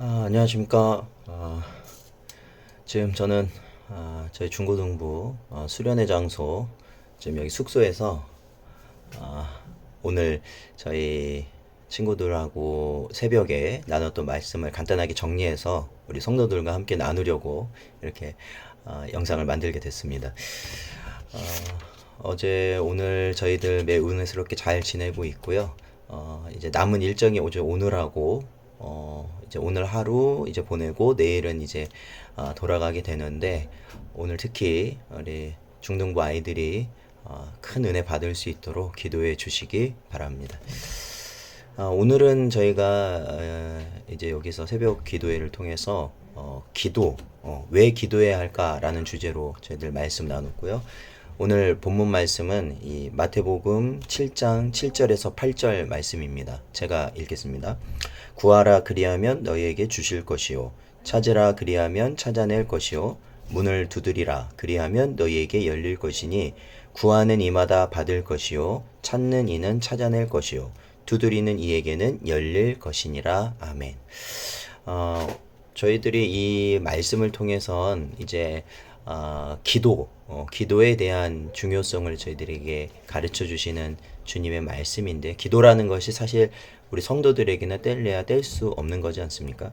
안녕하십니까. 지금 저는 저희 중고등부 수련회 장소 지금 여기 숙소에서 오늘 저희 친구들하고 새벽에 나눴던 말씀을 간단하게 정리해서 우리 성도들과 함께 나누려고 이렇게 영상을 만들게 됐습니다. 어제 오늘 저희들 매우 은혜스럽게 잘 지내고 있고요. 이제 남은 일정이 오늘하고 이제 오늘 하루 이제 보내고 내일은 이제 돌아가게 되는데 오늘 특히 우리 중등부 아이들이 큰 은혜 받을 수 있도록 기도해 주시기 바랍니다. 오늘은 저희가 이제 여기서 새벽 기도회를 통해서 왜 기도해야 할까라는 주제로 저희들 말씀 나눴고요. 오늘 본문 말씀은 이 마태복음 7장 7절에서 8절 말씀입니다. 제가 읽겠습니다. 구하라 그리하면 너희에게 주실 것이요 찾으라 그리하면 찾아낼 것이요 문을 두드리라 그리하면 너희에게 열릴 것이니 구하는 이마다 받을 것이요 찾는 이는 찾아낼 것이요 두드리는 이에게는 열릴 것이니라. 아멘. 저희들이 이 말씀을 통해선 이제 기도에 대한 중요성을 저희들에게 가르쳐 주시는 주님의 말씀인데, 기도라는 것이 사실 우리 성도들에게는 뗄래야 뗄 수 없는 거지 않습니까?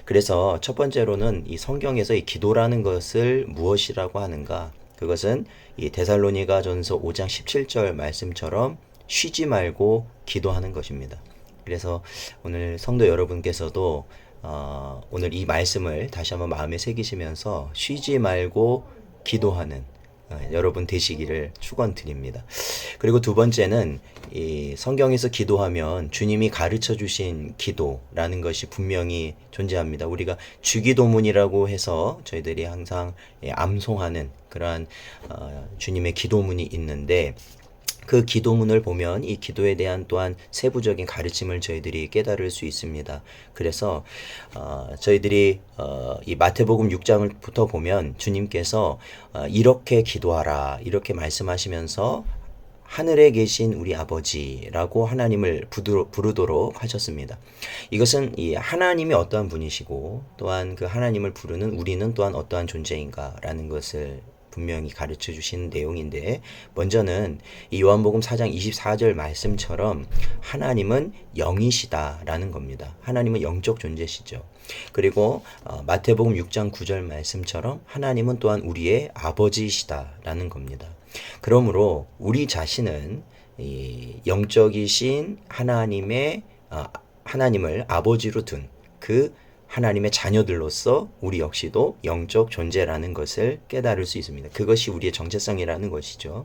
그래서 첫 번째로는 이 성경에서 이 기도라는 것을 무엇이라고 하는가? 그것은 이 데살로니가전서 5장 17절 말씀처럼 쉬지 말고 기도하는 것입니다. 그래서 오늘 성도 여러분께서도 오늘 이 말씀을 다시 한번 마음에 새기시면서 쉬지 말고 기도하는 여러분 되시기를 축원드립니다. 그리고 두 번째는 이 성경에서 기도하면 주님이 가르쳐 주신 기도라는 것이 분명히 존재합니다. 우리가 주기도문이라고 해서 저희들이 항상 암송하는 그러한 주님의 기도문이 있는데, 그 기도문을 보면 이 기도에 대한 또한 세부적인 가르침을 저희들이 깨달을 수 있습니다. 그래서 저희들이 이 마태복음 6장부터 보면 주님께서 이렇게 기도하라 이렇게 말씀하시면서 하늘에 계신 우리 아버지라고 하나님을 부르도록 하셨습니다. 이것은 이 하나님이 어떠한 분이시고 또한 그 하나님을 부르는 우리는 또한 어떠한 존재인가라는 것을 분명히 가르쳐 주신 내용인데, 먼저는 이 요한복음 4장 24절 말씀처럼 하나님은 영이시다라는 겁니다. 하나님은 영적 존재시죠. 그리고 마태복음 6장 9절 말씀처럼 하나님은 또한 우리의 아버지시다라는 겁니다. 그러므로 우리 자신은 이 영적이신 하나님을 아버지로 둔 그 하나님의 자녀들로서 우리 역시도 영적 존재라는 것을 깨달을 수 있습니다. 그것이 우리의 정체성이라는 것이죠.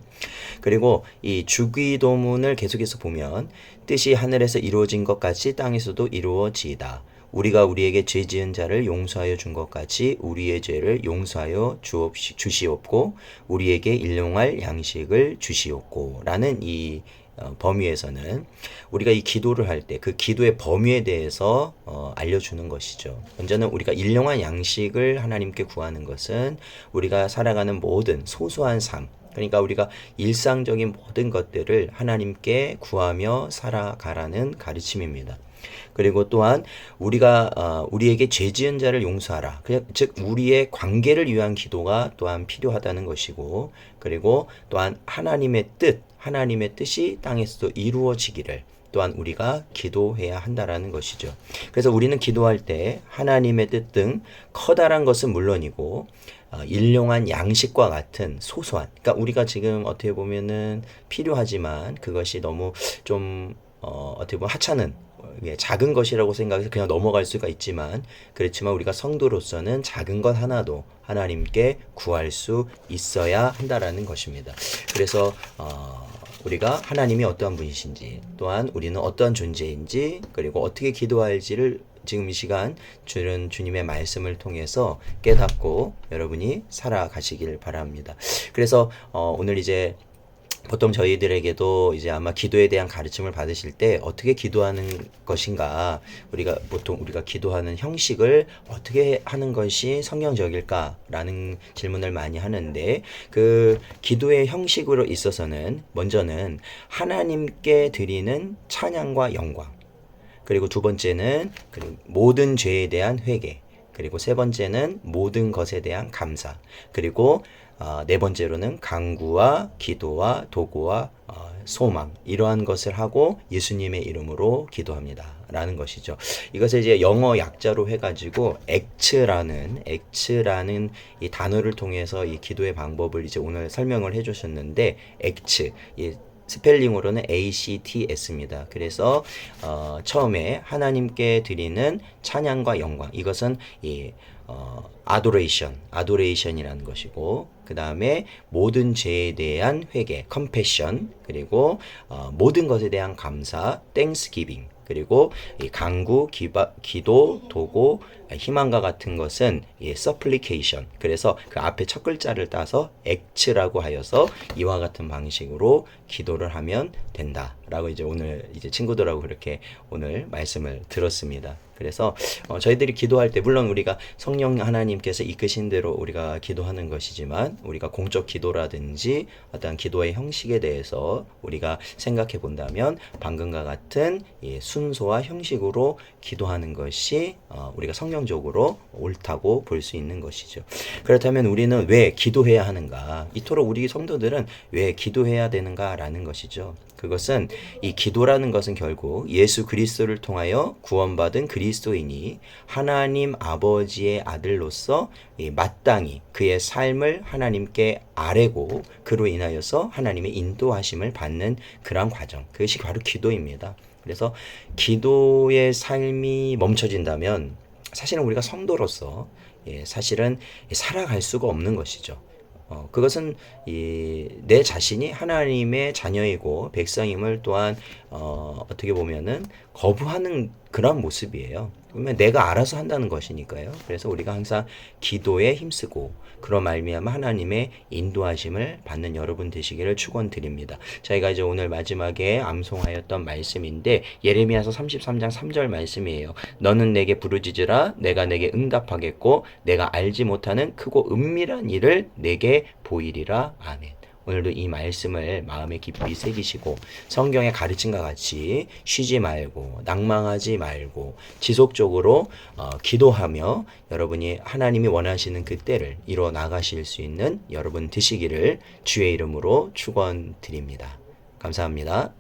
그리고 이 주기도문을 계속해서 보면 뜻이 하늘에서 이루어진 것 같이 땅에서도 이루어지이다. 우리가 우리에게 죄 지은 자를 용서하여 준 것 같이 우리의 죄를 용서하여 주시옵고 우리에게 일용할 양식을 주시옵고 라는 이 범위에서는 우리가 이 기도를 할 때 그 기도의 범위에 대해서 알려주는 것이죠. 먼저는 우리가 일용할 양식을 하나님께 구하는 것은 우리가 살아가는 모든 소소한 삶, 그러니까 우리가 일상적인 모든 것들을 하나님께 구하며 살아가라는 가르침입니다. 그리고 또한 우리에게 죄 지은 자를 용서하라. 즉 우리의 관계를 위한 기도가 또한 필요하다는 것이고, 그리고 또한 하나님의 뜻이 땅에서도 이루어지기를 또한 우리가 기도해야 한다라는 것이죠. 그래서 우리는 기도할 때 하나님의 뜻 등 커다란 것은 물론이고 일용한 양식과 같은 소소한, 그러니까 우리가 지금 어떻게 보면은 필요하지만 그것이 너무 좀 어떻게 보면 하찮은 작은 것이라고 생각해서 그냥 넘어갈 수가 있지만, 그렇지만 우리가 성도로서는 작은 것 하나도 하나님께 구할 수 있어야 한다라는 것입니다. 그래서 우리가 하나님이 어떠한 분이신지, 또한 우리는 어떠한 존재인지, 그리고 어떻게 기도할지를 지금 이 시간 주님의 말씀을 통해서 깨닫고 여러분이 살아가시길 바랍니다. 그래서 오늘 이제 보통 저희들에게도 이제 아마 기도에 대한 가르침을 받으실 때 어떻게 기도하는 것인가, 우리가 기도하는 형식을 어떻게 하는 것이 성경적일까라는 질문을 많이 하는데, 그 기도의 형식으로 있어서는 먼저는 하나님께 드리는 찬양과 영광, 그리고 두 번째는 모든 죄에 대한 회개. 그리고 세 번째는 모든 것에 대한 감사. 그리고 네 번째로는 간구와 기도와 도구와 소망, 이러한 것을 하고 예수님의 이름으로 기도합니다 라는 것이죠. 이것을 이제 영어 약자로 해가지고 act라는 이 단어를 통해서 이 기도의 방법을 이제 오늘 설명을 해주셨는데, act, 이 스펠링으로는 ACTS입니다. 그래서 처음에 하나님께 드리는 찬양과 영광, 이것은 이 adoration이라는 것이고, 그 다음에 모든 죄에 대한 회개, compassion, 그리고 모든 것에 대한 감사, thanksgiving, 그리고 이 간구, 기도, 도고, 희망과 같은 것은 이 supplication. 그래서 그 앞에 첫 글자를 따서 act라고 하여서 이와 같은 방식으로 기도를 하면 된다라고 이제 오늘 이제 친구들하고 그렇게 오늘 말씀을 들었습니다. 그래서 저희들이 기도할 때 물론 우리가 성령 하나님께서 이끄신 대로 우리가 기도하는 것이지만, 우리가 공적 기도라든지 어떤 기도의 형식에 대해서 우리가 생각해 본다면 방금과 같은 순서와 형식으로 기도하는 것이 우리가 성령적으로 옳다고 볼 수 있는 것이죠. 그렇다면 우리는 왜 기도해야 하는가? 이토록 우리 성도들은 왜 기도해야 되는가라는 것이죠. 그것은 이 기도라는 것은 결국 예수 그리스도를 통하여 구원받은 그리스도인이 하나님 아버지의 아들로서 마땅히 그의 삶을 하나님께 아뢰고 그로 인하여서 하나님의 인도하심을 받는 그런 과정, 그것이 바로 기도입니다. 그래서 기도의 삶이 멈춰진다면 사실은 우리가 성도로서 사실은 살아갈 수가 없는 것이죠. 그것은 내 자신이 하나님의 자녀이고 백성임을 또한 어떻게 보면은 거부하는 그런 모습이에요. 그러면 내가 알아서 한다는 것이니까요. 그래서 우리가 항상 기도에 힘쓰고 그런 말미암아 하나님의 인도하심을 받는 여러분 되시기를 축원드립니다. 저희가 이제 오늘 마지막에 암송하였던 말씀인데 예레미야서 33장 3절 말씀이에요. 너는 내게 부르짖으라 내가 내게 응답하겠고 내가 알지 못하는 크고 은밀한 일을 내게 보이리라. 아멘. 오늘도 이 말씀을 마음에 깊이 새기시고 성경의 가르침과 같이 쉬지 말고 낭망하지 말고 지속적으로 기도하며 여러분이 하나님이 원하시는 그 때를 이뤄 나가실 수 있는 여러분 되시기를 주의 이름으로 축원드립니다. 감사합니다.